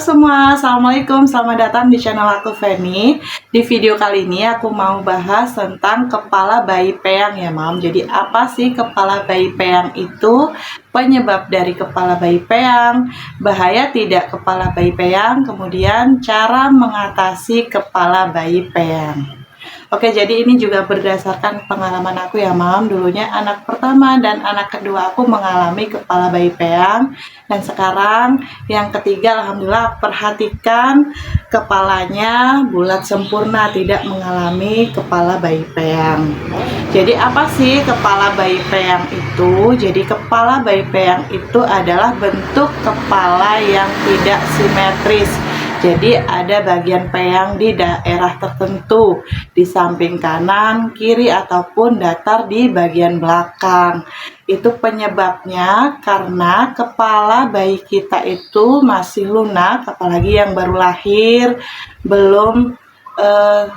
semua, Assalamualaikum, selamat datang di channel aku Feni. Di video kali ini aku mau bahas tentang kepala bayi peyang ya Mam. Jadi apa sih kepala bayi peyang itu? Penyebab dari kepala bayi peyang, bahaya tidak kepala bayi peyang, kemudian cara mengatasi kepala bayi peyang. Oke, jadi ini juga berdasarkan pengalaman aku ya Mam. Dulunya anak pertama dan anak kedua aku mengalami kepala bayi peyang. Dan sekarang yang ketiga, alhamdulillah, perhatikan kepalanya bulat sempurna, tidak mengalami kepala bayi peyang. Jadi apa sih kepala bayi peyang itu? Jadi kepala bayi peyang itu adalah bentuk kepala yang tidak simetris. Jadi ada bagian peyang di daerah tertentu, di samping kanan, kiri, ataupun datar di bagian belakang. Itu penyebabnya karena kepala bayi kita itu masih lunak, apalagi yang baru lahir, belum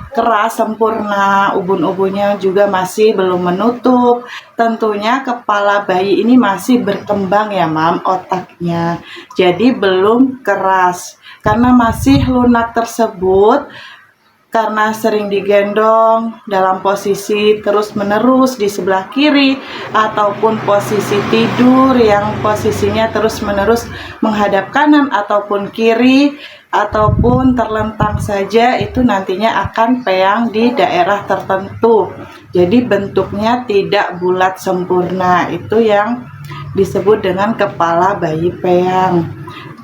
keras sempurna, ubun-ubunnya juga masih belum menutup. Tentunya kepala bayi ini masih berkembang ya Mam, otaknya, jadi belum keras. Karena masih lunak tersebut, karena sering digendong dalam posisi terus-menerus di sebelah kiri, ataupun posisi tidur yang posisinya terus-menerus menghadap kanan ataupun kiri, ataupun terlentang saja, itu nantinya akan peyang di daerah tertentu. Jadi bentuknya tidak bulat sempurna, itu yang disebut dengan kepala bayi peyang.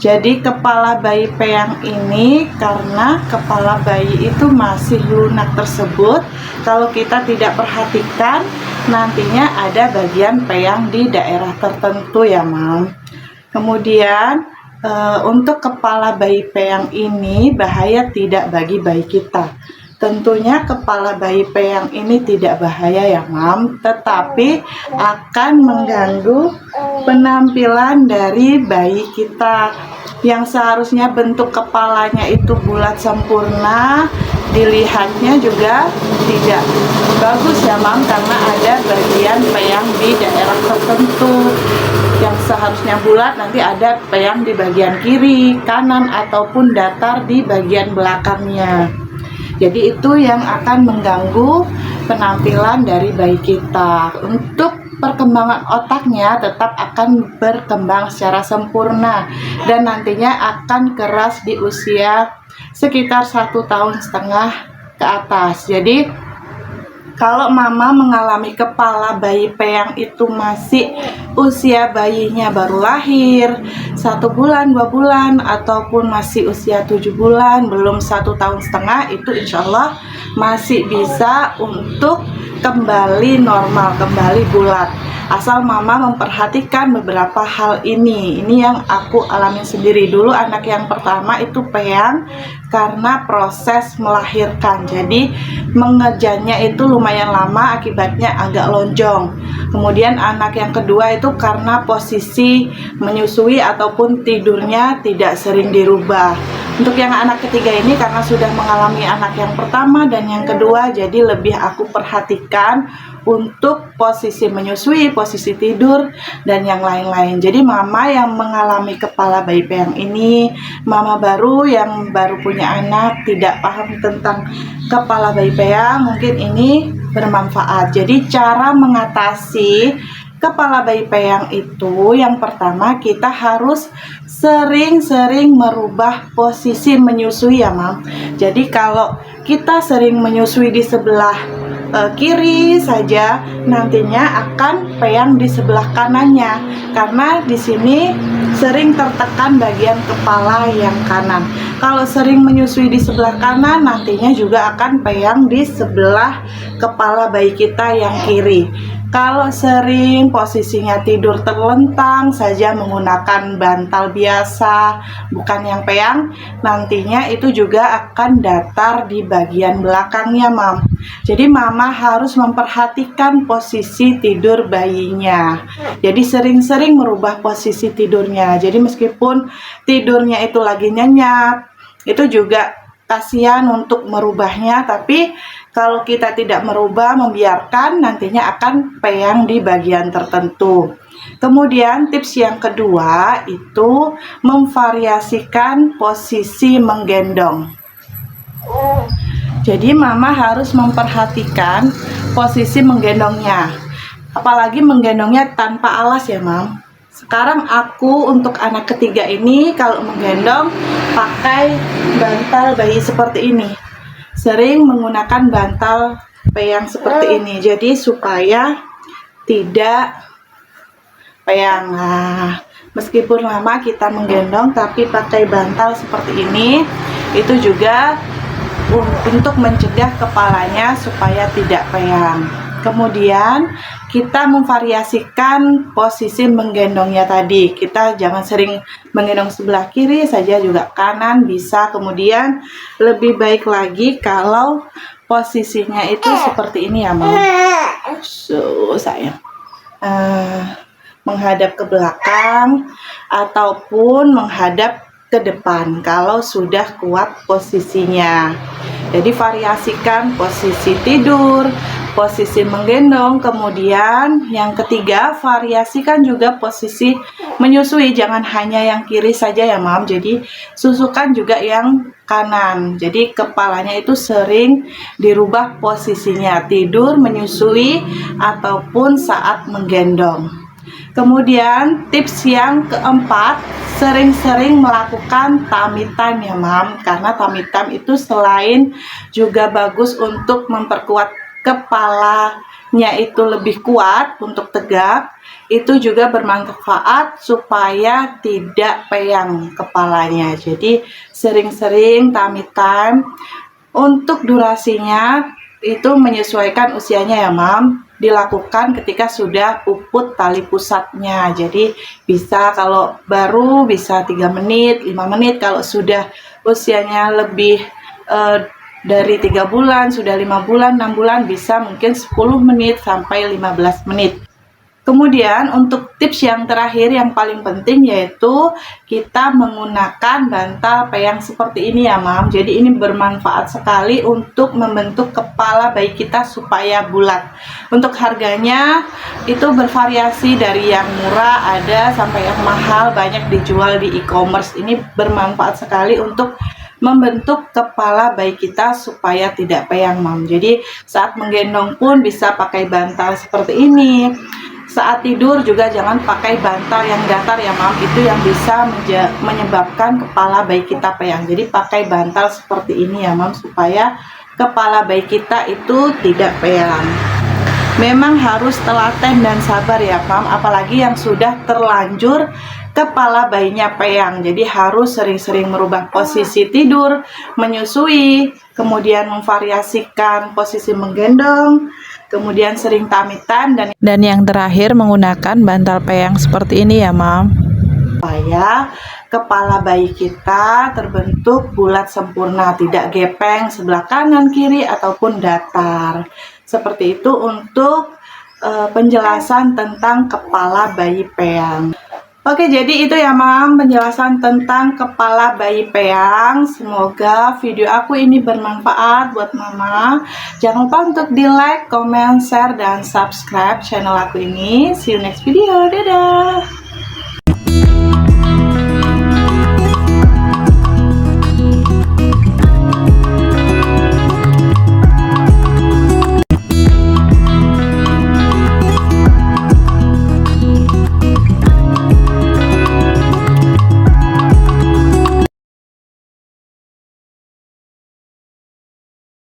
Jadi kepala bayi peyang ini karena kepala bayi itu masih lunak tersebut, kalau kita tidak perhatikan nantinya ada bagian peyang di daerah tertentu ya Mam. Kemudian untuk kepala bayi peyang ini bahaya tidak bagi bayi kita? Tentunya kepala bayi peyang ini tidak bahaya ya Mam, tetapi akan mengganggu penampilan dari bayi kita yang seharusnya bentuk kepalanya itu bulat sempurna, dilihatnya juga tidak bagus ya Mam, karena ada bagian peyang di daerah tertentu. Yang seharusnya bulat nanti ada peyang di bagian kiri, kanan, ataupun datar di bagian belakangnya. Jadi itu yang akan mengganggu penampilan dari bayi kita. Untuk perkembangan otaknya tetap akan berkembang secara sempurna dan nantinya akan keras di usia sekitar 1,5 tahun ke atas. Jadi kalau mama mengalami kepala bayi peyang itu masih usia bayinya baru lahir 1 bulan, 2 bulan, ataupun masih usia 7 bulan, belum 1,5 tahun, itu insya Allah masih bisa untuk kembali normal, kembali bulat. Asal mama memperhatikan beberapa hal ini. Ini yang aku alami sendiri. Dulu anak yang pertama itu peyang karena proses melahirkan. Jadi mengejannya itu lumayan lama, akibatnya agak lonjong. Kemudian anak yang kedua itu karena posisi menyusui ataupun tidurnya tidak sering dirubah. Untuk yang anak ketiga ini karena sudah mengalami anak yang pertama dan yang kedua, jadi lebih aku perhatikan untuk posisi menyusui, posisi tidur, dan yang lain-lain. Jadi mama yang mengalami kepala bayi peyang ini, mama baru yang baru punya anak, tidak paham tentang kepala bayi peyang, mungkin ini bermanfaat. Jadi cara mengatasi kepala bayi peyang itu, yang pertama kita harus sering-sering merubah posisi menyusui ya Mam. Jadi kalau kita sering menyusui di sebelah kiri saja, nantinya akan peyang di sebelah kanannya, karena di sini sering tertekan bagian kepala yang kanan. Kalau sering menyusui di sebelah kanan, nantinya juga akan peyang di sebelah kepala bayi kita yang kiri. Kalau sering posisinya tidur terlentang saja menggunakan bantal biasa, bukan yang peyang, nantinya itu juga akan datar di bagian belakangnya Mam. Jadi mama harus memperhatikan posisi tidur bayinya. Jadi sering-sering merubah posisi tidurnya. Jadi meskipun tidurnya itu lagi nyenyak, itu juga kasihan untuk merubahnya, tapi kalau kita tidak merubah, membiarkan, nantinya akan peyang di bagian tertentu. Kemudian tips yang kedua itu memvariasikan posisi menggendong. Jadi mama harus memperhatikan posisi menggendongnya, apalagi menggendongnya tanpa alas ya mam. Sekarang aku untuk anak ketiga ini kalau menggendong pakai bantal bayi seperti ini. Sering menggunakan bantal peyang seperti ini. Jadi supaya tidak peyang. Nah, meskipun lama kita menggendong tapi pakai bantal seperti ini, itu juga untuk mencegah kepalanya supaya tidak peyang. Kemudian kita memvariasikan posisi menggendongnya tadi. Kita jangan sering menggendong sebelah kiri saja, juga kanan bisa. Kemudian lebih baik lagi kalau posisinya itu seperti ini ya Mam. Sayang. Menghadap ke belakang ataupun menghadap ke depan kalau sudah kuat posisinya. Jadi variasikan posisi tidur, posisi menggendong, kemudian yang ketiga variasikan juga posisi menyusui. Jangan hanya yang kiri saja ya Mam, jadi susukan juga yang kanan. Jadi kepalanya itu sering dirubah posisinya, tidur, menyusui, ataupun saat menggendong. Kemudian tips yang keempat, sering-sering melakukan tummy time ya Mam, karena tummy time itu selain juga bagus untuk memperkuat kepalanya itu lebih kuat untuk tegak, itu juga bermanfaat supaya tidak peyang kepalanya. Jadi sering-sering tummy time. Untuk durasinya itu menyesuaikan usianya ya Mam, dilakukan ketika sudah puput tali pusatnya. Jadi bisa kalau baru bisa 3 menit, 5 menit. Kalau sudah usianya lebih dari 3 bulan, sudah 5 bulan, 6 bulan, bisa mungkin 10 menit sampai 15 menit. Kemudian untuk tips yang terakhir yang paling penting yaitu kita menggunakan bantal peyang seperti ini ya Mam. Jadi ini bermanfaat sekali untuk membentuk kepala bayi kita supaya bulat. Untuk harganya itu bervariasi dari yang murah ada sampai yang mahal, banyak dijual di e-commerce. Ini bermanfaat sekali untuk membentuk kepala bayi kita supaya tidak peyang Mam. Jadi saat menggendong pun bisa pakai bantal seperti ini. Saat tidur juga jangan pakai bantal yang datar ya Mam, itu yang bisa menyebabkan kepala bayi kita peyang. Jadi pakai bantal seperti ini ya Mam, supaya kepala bayi kita itu tidak peyang. Memang harus telaten dan sabar ya Mam, apalagi yang sudah terlanjur kepala bayinya peyang. Jadi harus sering-sering merubah posisi tidur, menyusui, kemudian memvariasikan posisi menggendong, kemudian sering tummy time, dan yang terakhir menggunakan bantal peyang seperti ini ya Mam, supaya kepala bayi kita terbentuk bulat sempurna, tidak gepeng sebelah kanan kiri ataupun datar. Seperti itu untuk penjelasan tentang kepala bayi peyang. Oke, jadi itu ya Mam penjelasan tentang kepala bayi peyang. Semoga video aku ini bermanfaat buat Mama. Jangan lupa untuk di like, comment, share, dan subscribe channel aku ini. See you next video. Dadah.